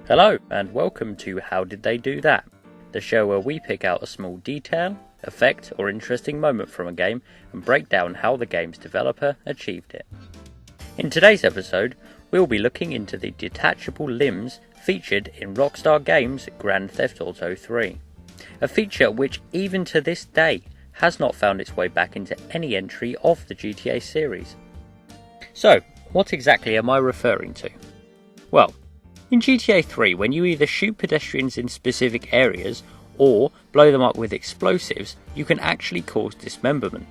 Hello and welcome to How Did They Do That? The show where we pick out a small detail, effect or interesting moment from a game and break down how the game's developer achieved it. In today's episode, we'll be looking into the detachable limbs featured in Rockstar Games' Grand Theft Auto 3. A feature which even to this day has not found its way back into any entry of the GTA series. So, what exactly am I referring to? Well, in GTA 3, when you either shoot pedestrians in specific areas or blow them up with explosives, you can actually cause dismemberment.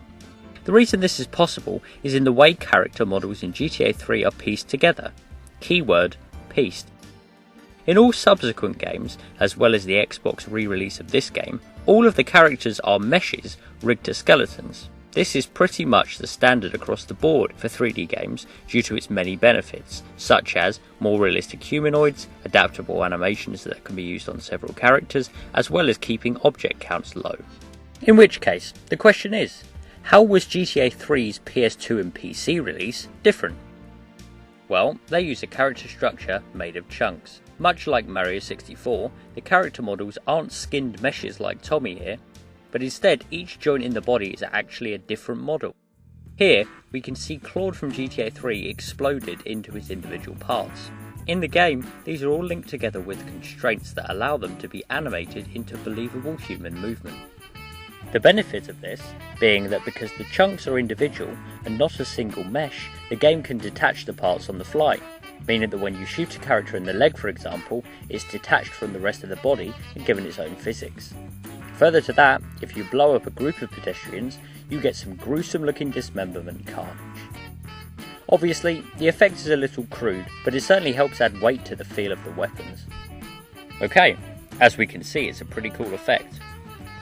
The reason this is possible is in the way character models in GTA 3 are pieced together. Keyword, pieced. In all subsequent games, as well as the Xbox re-release of this game, all of the characters are meshes rigged to skeletons. This is pretty much the standard across the board for 3D games due to its many benefits, such as more realistic humanoids, adaptable animations that can be used on several characters, as well as keeping object counts low. In which case, the question is, how was GTA 3's PS2 and PC release different? Well, they use a character structure made of chunks. Much like Mario 64, the character models aren't skinned meshes like Tommy here, but instead each joint in the body is actually a different model. Here, we can see Claude from GTA 3 exploded into its individual parts. In the game, these are all linked together with constraints that allow them to be animated into believable human movement. The benefit of this being that because the chunks are individual and not a single mesh, the game can detach the parts on the fly, meaning that when you shoot a character in the leg, for example, it's detached from the rest of the body and given its own physics. Further to that, if you blow up a group of pedestrians, you get some gruesome looking dismemberment carnage. Obviously, the effect is a little crude, but it certainly helps add weight to the feel of the weapons. Okay, as we can see, it's a pretty cool effect.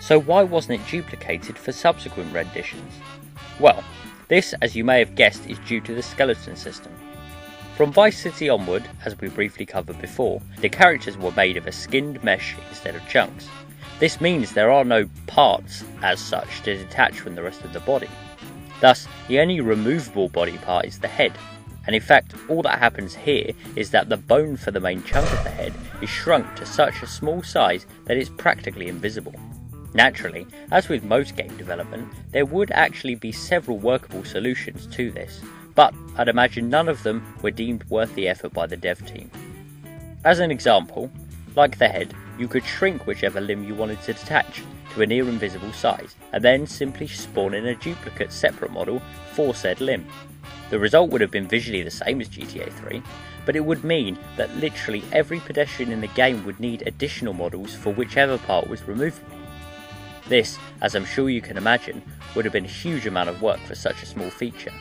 So why wasn't it duplicated for subsequent renditions? Well, this, as you may have guessed, is due to the skeleton system. From Vice City onward, as we briefly covered before, the characters were made of a skinned mesh instead of chunks. This means there are no parts, as such, to detach from the rest of the body. Thus, the only removable body part is the head, and in fact, all that happens here is that the bone for the main chunk of the head is shrunk to such a small size that it's practically invisible. Naturally, as with most game development, there would actually be several workable solutions to this, but I'd imagine none of them were deemed worth the effort by the dev team. As an example, like the head, you could shrink whichever limb you wanted to detach to a near invisible size, and then simply spawn in a duplicate separate model for said limb. The result would have been visually the same as GTA 3, but it would mean that literally every pedestrian in the game would need additional models for whichever part was removable. This, as I'm sure you can imagine, would have been a huge amount of work for such a small feature.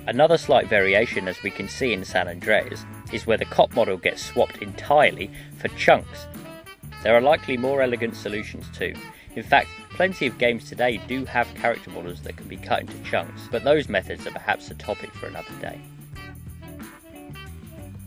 Another slight variation, as we can see in San Andreas, is where the cop model gets swapped entirely for chunks. There are likely more elegant solutions too. In fact, plenty of games today do have character models that can be cut into chunks, but those methods are perhaps a topic for another day.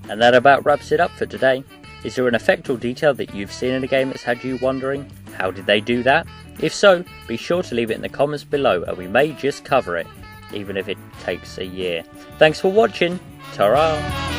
And that about wraps it up for today. Is there an effect or detail that you've seen in a game that's had you wondering, how did they do that? If so, be sure to leave it in the comments below and we may just cover it, even if it takes a year. Thanks for watching, ta-ra!